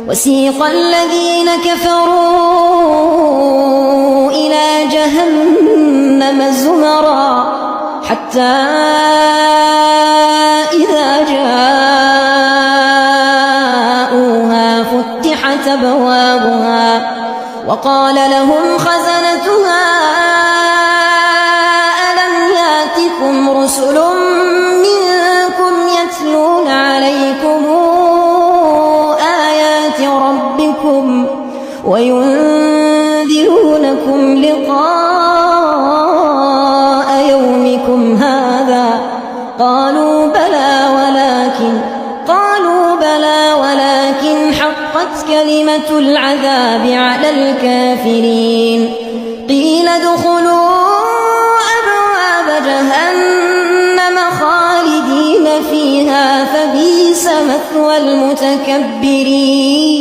وسيق الذين كفروا إلى جهنم زمرا حتى إذا جاءوها فتحت أبوابها وقال لهم خزنتها ألم يأتكم رسل منكم يتلون عليكم آيات ربكم وينذرونكم لقاء يومكم هذا قالوا بلى ولكن حقت كلمة العذاب على الكافرين قيل ادخلوا أبواب جهنم خالدين فيها فبئس مثوى المتكبرين.